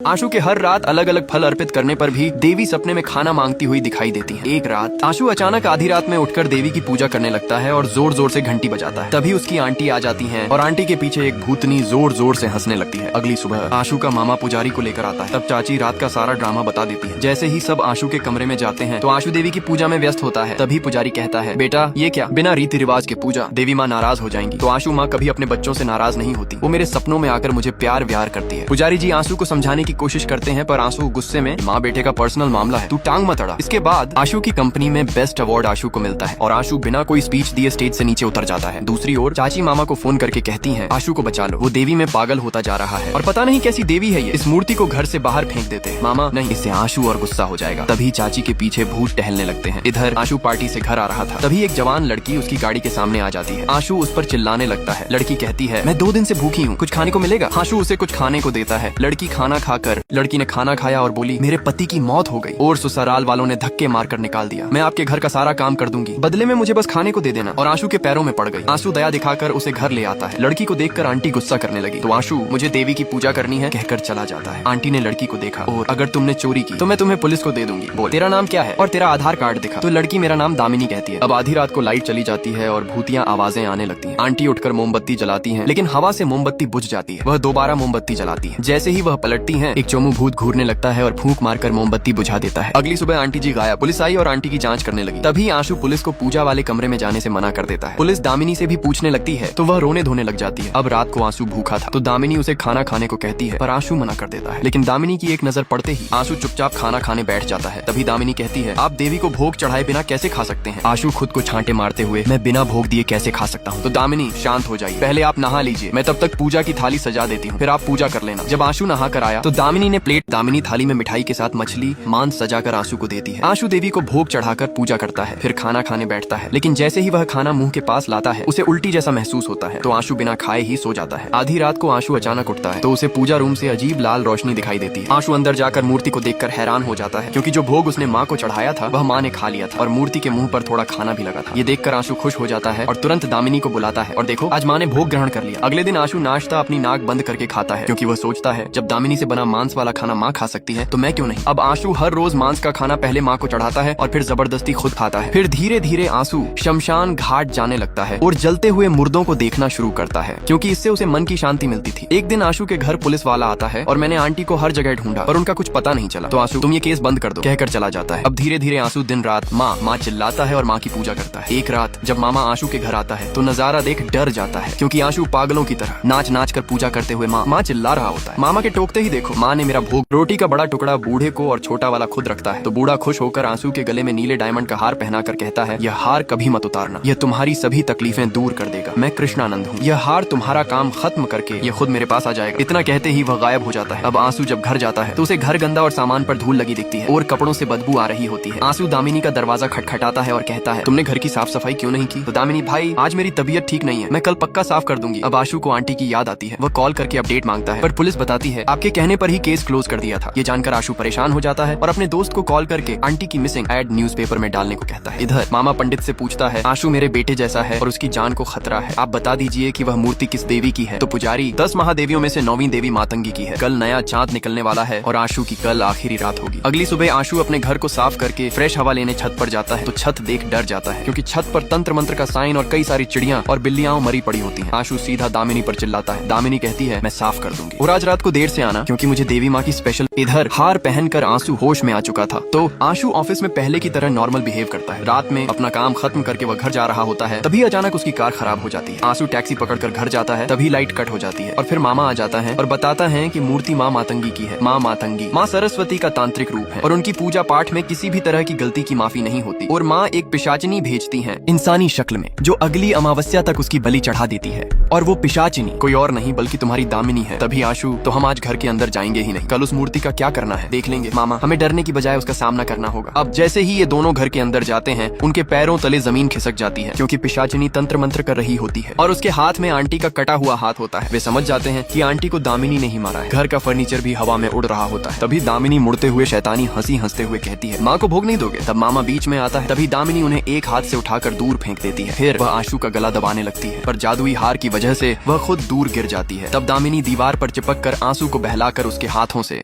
आशु के हर रात अलग अलग फल अर्पित करने पर भी देवी सपने में खाना मांगती हुई दिखाई देती है। एक रात आशु अचानक आधी रात में उठकर देवी की पूजा करने लगता है और जोर जोर से घंटी बजाता है। तभी उसकी आंटी आ जाती हैं और आंटी के पीछे एक भूतनी जोर जोर से हंसने लगती है। अगली सुबह आशु का मामा पुजारी को लेकर आता है। तब चाची रात का सारा ड्रामा बता देती है। जैसे ही सब आशु के कमरे में जाते हैं तो आशु देवी की पूजा में व्यस्त होता है। तभी पुजारी कहता है, बेटा ये क्या, बिना रीति रिवाज के पूजा, देवी माँ नाराज हो जाएंगी। तो आशु माँ कभी अपने बच्चों से नाराज नहीं होती, वो मेरे सपनों में आकर मुझे प्यार व्यार करती है। पुजारी जी आशु को समझाने की कोशिश करते हैं पर आशु गुस्से में, माँ बेटे का पर्सनल मामला है, तू टांग मत अड़ा। इसके बाद आशु की कंपनी में बेस्ट अवार्ड आशु को मिलता है और आशु बिना कोई स्पीच दिए स्टेज से नीचे उतर जाता है। दूसरी ओर चाची मामा को फोन करके कहती हैं, आशु को बचा लो, वो देवी में पागल होता जा रहा है और पता नहीं कैसी देवी है ये, इस मूर्ति को घर से बाहर फेंक देते हैं। मामा नहीं, इससे आशु और गुस्सा हो जाएगा। तभी चाची के पीछे भूत टहलने लगते हैं। इधर आशु पार्टी से घर आ रहा था। तभी एक जवान लड़की उसकी गाड़ी के सामने आ जाती है। आशु उस पर चिल्लाने लगता है। लड़की कहती है, मैं 2 दिन से भूखी हूँ, कुछ खाने को मिलेगा? आशु उसे कुछ खाने को देता है। लड़की खाना खाकर, लड़की ने खाना खाया और बोली, मेरे पति की मौत हो गई और ससुराल वालों ने धक्के मारकर निकाल दिया। मैं आपके घर का सारा काम कर दूंगी, बदले में मुझे बस खाने को दे देना। और आशु के पैरों में पड़ गई। आशु दया दिखाकर उसे घर ले आता है। लड़की को देखकर आंटी गुस्सा करने लगी तो आशु मुझे देवी की पूजा करनी है कहकर चला जाता है। आंटी ने लड़की को देखा और अगर तुमने चोरी की तो मैं तुम्हें पुलिस को दे दूंगी। बोल, तेरा नाम क्या है और तेरा आधार कार्ड दिखा। तो लड़की मेरा नाम दामिनी कहती है। अब आधी रात को लाइट चली जाती है और भूतियां आवाजें आने लगती हैं। आंटी उठकर मोमबत्ती जलाती हैं, लेकिन हवा से मोमबत्ती बुझ जाती है। वह दोबारा मोमबत्ती जलाती है। जैसे ही वह पलटती हैं, एक चोमू भूत घूरने लगता है और फूंक मारकर मोमबत्ती बुझा देता है। अगली सुबह आंटी जी गायब। पुलिस आई और आंटी की जांच करने लगी। तभी आशु पुलिस को पूजा वाले कमरे में जाने से मना कर देता है। पुलिस दामिनी से भी पूछने लगती है तो वह रोने धोने लग जाती है। अब रात को आशु भूखा था तो दामिनी उसे खाना खाने को कहती है पर आशु मना कर देता है। लेकिन दामिनी की एक नजर पड़ते ही आशु चुपचाप खाना खाने बैठ जाता है। तभी दामिनी कहती है, आप देवी को भोग चढ़ाए बिना कैसे खा सकते हैं? आशु खुद को छांटे मारते हुए, मैं बिना भोग दिए कैसे खा सकता हूँ? तो दामिनी शांत हो जाइए, पहले आप नहा लीजिए, मैं तब तक पूजा की थाली सजा देती हूँ, फिर आप पूजा कर लेना। जब आशु नहा कर आया तो दामिनी थाली में मिठाई के साथ मछली मांस सजाकर आशु को देती है। आशु देवी को भोग चढ़ाकर पूजा करता है, फिर खाना खाने बैठता है। लेकिन जैसे ही वह खाना मुंह के पास लाता है उसे उल्टी जैसा महसूस होता है तो आशु बिना खाए ही सो जाता है। आधी रात को आशु अचानक उठता है तो उसे पूजा रूम से अजीब लाल रोशनी दिखाई देती है। आशु अंदर जाकर मूर्ति को देखकर हैरान हो जाता है क्योंकि जो भोग उसने माँ को चढ़ाया था वह माँ ने खा लिया था और मूर्ति के मुंह पर थोड़ा खाना भी लगा था। ये देखकर आशु खुश हो जाता है और तुरंत दामिनी को बुलाता है और देखो आज माँ ने भोग ग्रहण कर लिया। अगले दिन आशु नाश्ता अपनी नाक बंद करके खाता है क्योंकि वह सोचता है जब दामिनी से बना मांस वाला खाना माँ खा सकती है तो मैं क्यों नहीं। अब आशु हर रोज मांस का खाना पहले माँ को चढ़ाता है और फिर जबरदस्ती खुद खाता है। फिर धीरे धीरे आशु शमशान घाट जाने लगता है और जलते हुए मुर्दों को देखना शुरू करता है क्योंकि इससे उसे मन की शांति मिलती थी। एक दिन आशु के घर पुलिस वाला आता है और मैंने आंटी को हर जगह ढूंढा पर उनका कुछ पता नहीं चला तो आशु तुम ये केस बंद कर दो कहकर चला जाता है। अब धीरे धीरे आशु दिन रात माँ चिल्लाता है और माँ की पूजा करता है। एक रात जब मामा आशु के घर आता है तो नजारा देख डर जाता है क्योंकि आशु पागलों की तरह नाच नाच कर पूजा करते हुए माँ चिल्ला रहा होता है। मामा के टोकते ही देखो माँ ने मेरा भोग रोटी का बड़ा टुकड़ा बूढ़े को और छोटा वाला खुद रखता है तो बूढ़ा खुश होकर आंसू के गले में नीले डायमंड का हार पहनाकर कहता है, यह हार कभी मत उतारना, यह तुम्हारी सभी तकलीफें दूर कर देगा। मैं कृष्णानंद हूँ, यह हार तुम्हारा काम खत्म करके ये खुद मेरे पास आ जाएगा। इतना कहते ही वह गायब हो जाता है। अब आंसू जब घर जाता है तो उसे घर गंदा और सामान पर धूल लगी दिखती है और कपड़ों से बदबू आ रही होती है। आंसू दामिनी का दरवाजा खटखटाता है और कहता है, तुमने घर की साफ सफाई क्यों नहीं की? तो दामिनी, भाई आज मेरी तबीयत ठीक नहीं है, मैं कल पक्का साफ कर दूंगी। अब आशु को आंटी की याद आती है। वह कॉल करके अपडेट मांगता है पर पुलिस बताती है आपके कहने पर ही केस क्लोज कर दिया था। ये जानकर आशु परेशान हो जाता है और अपने दोस्त को कॉल करके आंटी की मिसिंग एड न्यूज़पेपर में डालने को कहता है। इधर मामा पंडित से पूछता है, आशु मेरे बेटे जैसा है और उसकी जान को खतरा है, आप बता दीजिए कि वह मूर्ति किस देवी की है? तो पुजारी 10 महादेवियों में से 9वीं देवी मातंगी की है। कल नया चांद निकलने वाला है और आशु की कल आखिरी रात होगी। अगली सुबह आशु अपने घर को साफ करके फ्रेश हवा लेने छत पर जाता है तो छत देख डर जाता है क्योंकि छत पर तंत्र मंत्र का साइन और कई सारी चिड़ियां और बिल्लियां मरी पड़ी होती हैं। आशु सीधा दामिनी पर चिल्लाता है। दामिनी कहती है, मैं साफ कर दूंगी और आज रात को देर से आना क्योंकि मुझे देवी माँ की स्पेशल। इधर हार पहनकर आंसू होश में आ चुका था तो आशु ऑफिस में पहले की तरह नॉर्मल बिहेव करता है। रात में अपना काम खत्म करके वह घर जा रहा होता है तभी अचानक उसकी कार खराब हो जाती है। आंसू टैक्सी पकड़कर घर जाता है तभी लाइट कट हो जाती है और फिर मामा आ जाता है और बताता है कि मूर्ति माँ मातंगी की है। माँ मातंगी माँ सरस्वती का तांत्रिक रूप है और उनकी पूजा पाठ में किसी भी तरह की गलती की माफी नहीं होती और माँ एक पिशाचिनी भेजती है इंसानी शक्ल में जो अगली अमावस्या तक उसकी बलि चढ़ा देती है और वो पिशाचिनी कोई और नहीं बल्कि तुम्हारी दामिनी है। तभी आशु, तो हम आज घर के अंदर जाएंगे ही नहीं, कल उस मूर्ति का क्या करना है देख लेंगे मामा, हमें डरने की बजाय उसका सामना करना होगा। अब जैसे ही ये दोनों घर के अंदर जाते हैं उनके पैरों तले जमीन खिसक जाती है क्योंकि पिशाचिनी तंत्र मंत्र कर रही होती है और उसके हाथ में आंटी का कटा हुआ हाथ होता है। वे समझ जाते हैं कि आंटी को दामिनी नहीं मारा है। घर का फर्नीचर भी हवा में उड़ रहा होता है। तभी दामिनी मुड़ते हुए शैतानी हंसी हंसते हुए कहती है, माँ को भोग नहीं दोगे? तब मामा बीच में आता है। तभी दामिनी उन्हें एक हाथ से उठाकर दूर फेंक देती है। फिर वह आशु का गला दबाने लगती है पर जादुई हार की वजह से वह खुद दूर गिर जाती है। तब दामिनी दीवार पर चिपक कर आंसू को बहलाकर उसके हाथों से